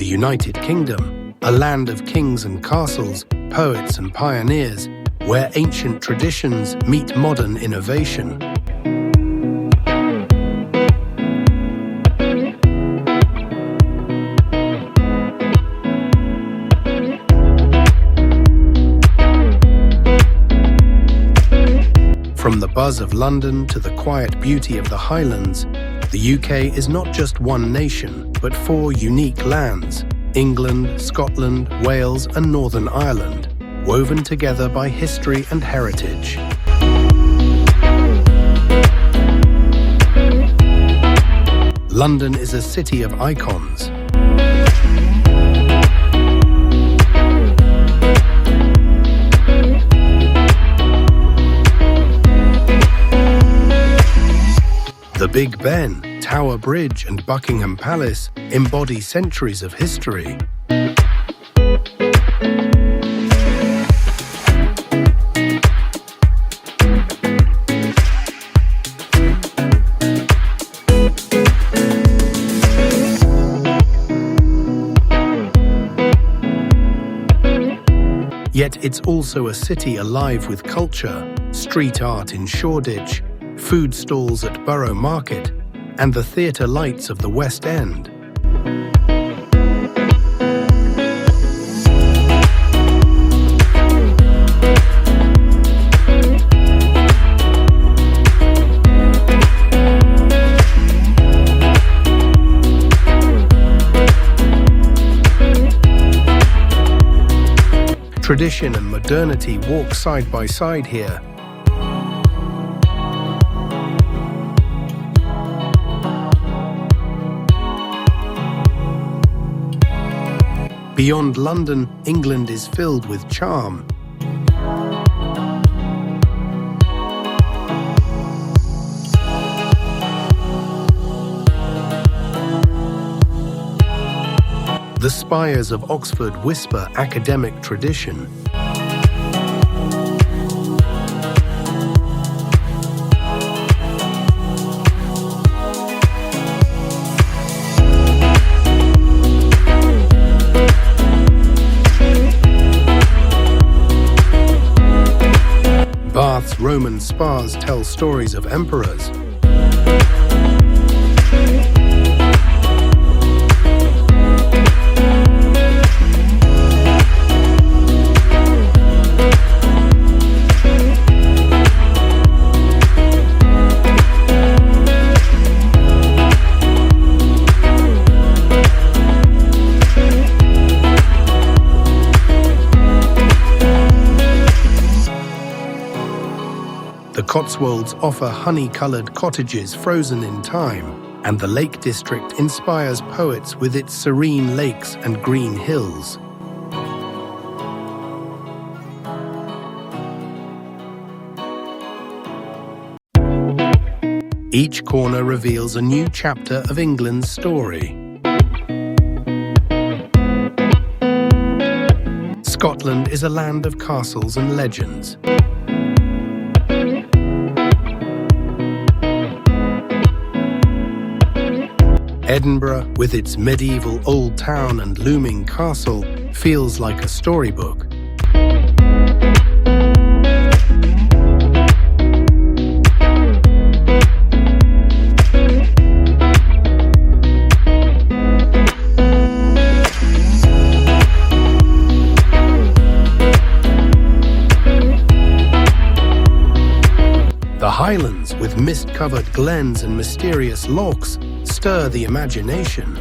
the United Kingdom, a land of kings and castles, poets and pioneers, where ancient traditions meet modern innovation. From the buzz of London to the quiet beauty of the Highlands, the UK is not just one nation, but 4 unique lands: England, Scotland, Wales, and Northern Ireland, woven together by history and heritage. London is a city of icons. The Big Ben, Tower Bridge, and Buckingham Palace embody centuries of history. Yet it's also a city alive with culture, street art in Shoreditch, food stalls at Borough Market, and the theatre lights of the West End. Tradition and modernity walk side by side here. Beyond London, England is filled with charm. The spires of Oxford whisper academic tradition. Bath's Roman spas tell stories of emperors. The Cotswolds offer honey-coloured cottages frozen in time, and the Lake District inspires poets with its serene lakes and green hills. Each corner reveals a new chapter of England's story. Scotland is a land of castles and legends. Edinburgh, with its medieval old town and looming castle, feels like a storybook. The Highlands, with mist-covered glens and mysterious lochs, stir the imagination.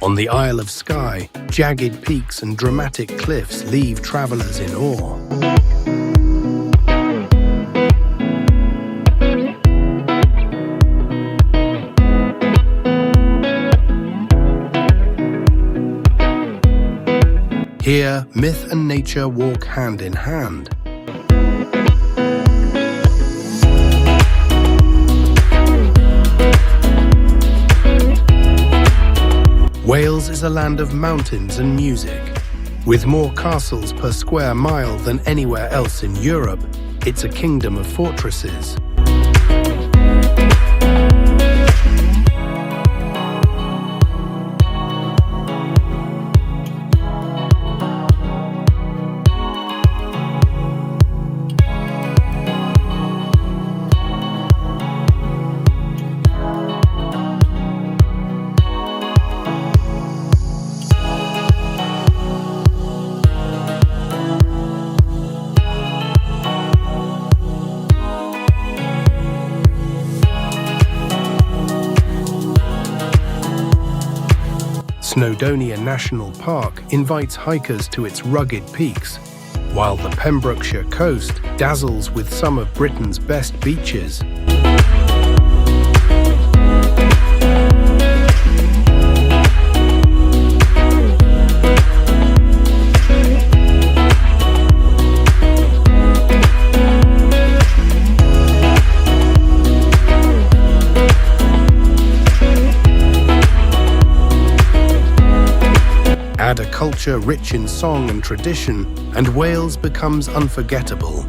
On the Isle of Skye, jagged peaks and dramatic cliffs leave travelers in awe. Here, myth and nature walk hand in hand. is a land of mountains and music. With more castles per square mile than anywhere else in Europe, it's a kingdom of fortresses. Snowdonia National Park invites hikers to its rugged peaks, while the Pembrokeshire coast dazzles with some of Britain's best beaches. Add a culture rich in song and tradition, and Wales becomes unforgettable.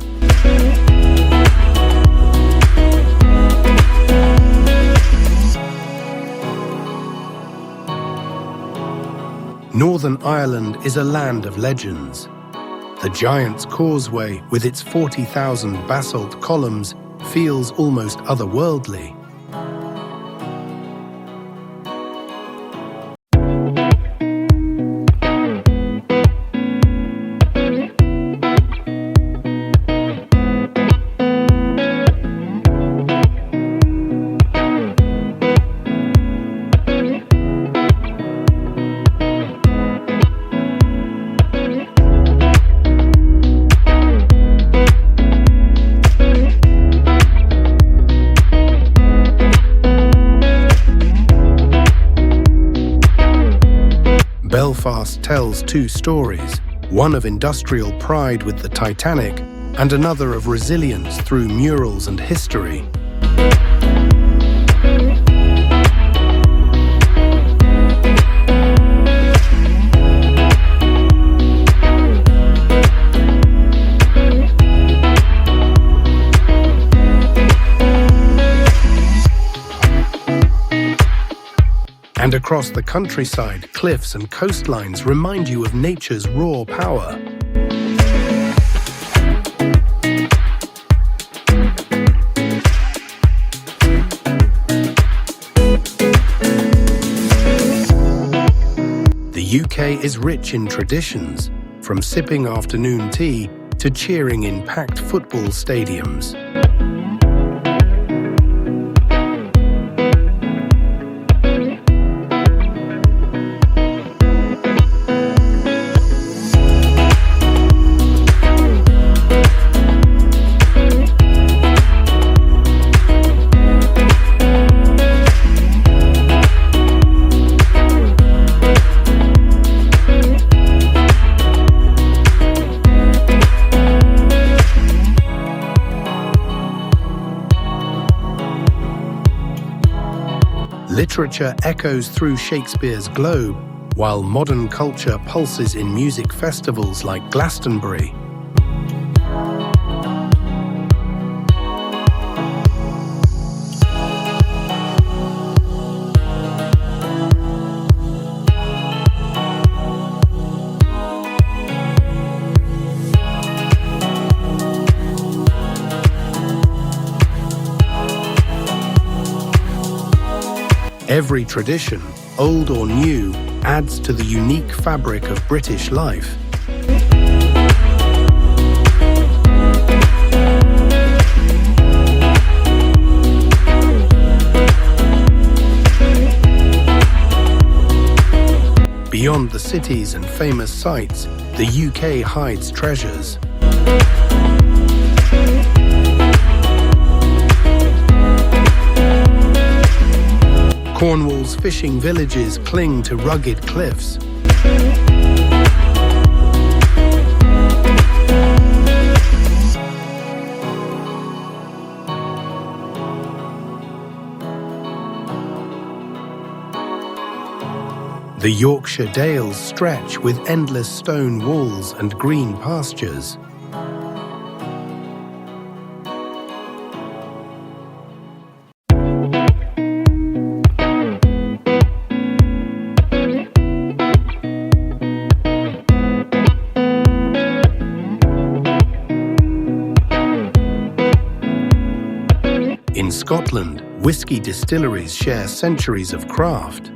Northern Ireland is a land of legends. The Giant's Causeway, with its 40,000 basalt columns, feels almost otherworldly. Belfast tells two stories, one of industrial pride with the Titanic, and another of resilience through murals and history. And across the countryside, cliffs and coastlines remind you of nature's raw power. The UK is rich in traditions, from sipping afternoon tea to cheering in packed football stadiums. Literature echoes through Shakespeare's globe, while modern culture pulses in music festivals like Glastonbury. Every tradition, old or new, adds to the unique fabric of British life. Beyond the cities and famous sites, the UK hides treasures. Cornwall's fishing villages cling to rugged cliffs. The Yorkshire Dales stretch with endless stone walls and green pastures. In Scotland, whisky distilleries share centuries of craft.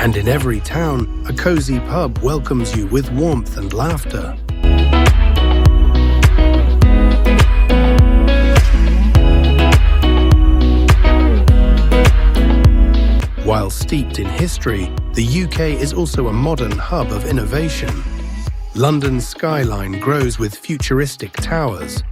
And in every town, a cozy pub welcomes you with warmth and laughter. While steeped in history, the UK is also a modern hub of innovation. London's skyline grows with futuristic towers.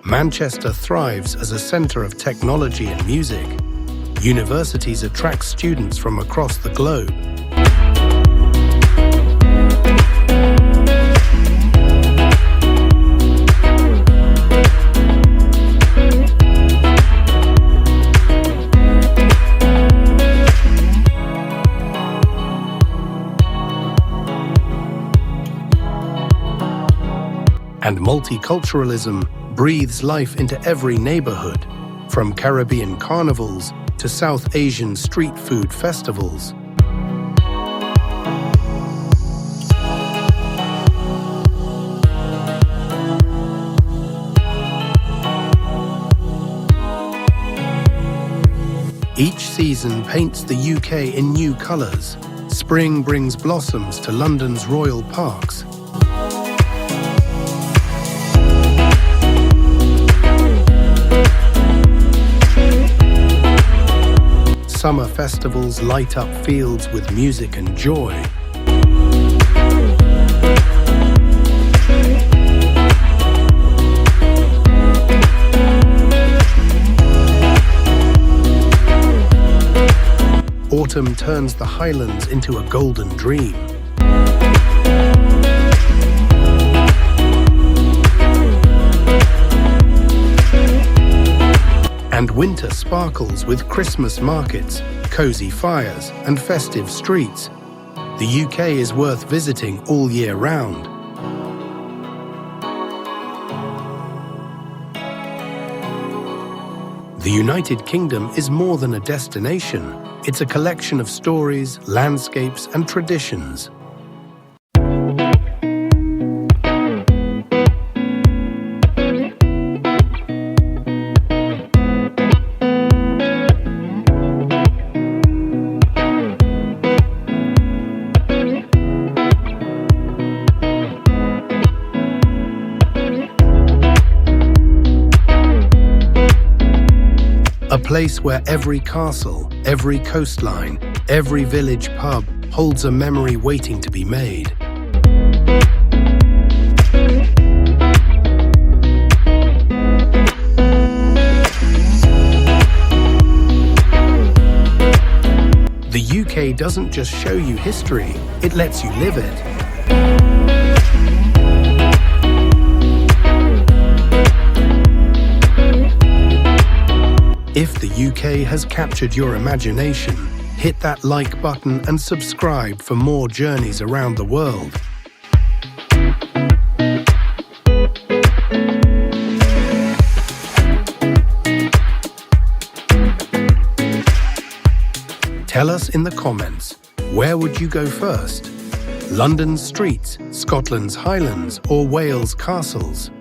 Manchester thrives as a centre of technology and music. Universities attract students from across the globe. And multiculturalism breathes life into every neighborhood, from Caribbean carnivals to South Asian street food festivals. Each season paints the UK in new colours. Spring brings blossoms to London's royal parks. Summer festivals light up fields with music and joy. Autumn turns the Highlands into a golden dream. And winter sparkles with Christmas markets, cozy fires, and festive streets. The UK is worth visiting all year round. The United Kingdom is more than a destination. It's a collection of stories, landscapes, and traditions. A place where every castle, every coastline, every village pub holds a memory waiting to be made. The UK doesn't just show you history, it lets you live it. If the UK has captured your imagination, hit that like button and subscribe for more journeys around the world. Tell us in the comments, where would you go first? London's streets, Scotland's Highlands, or Wales' castles?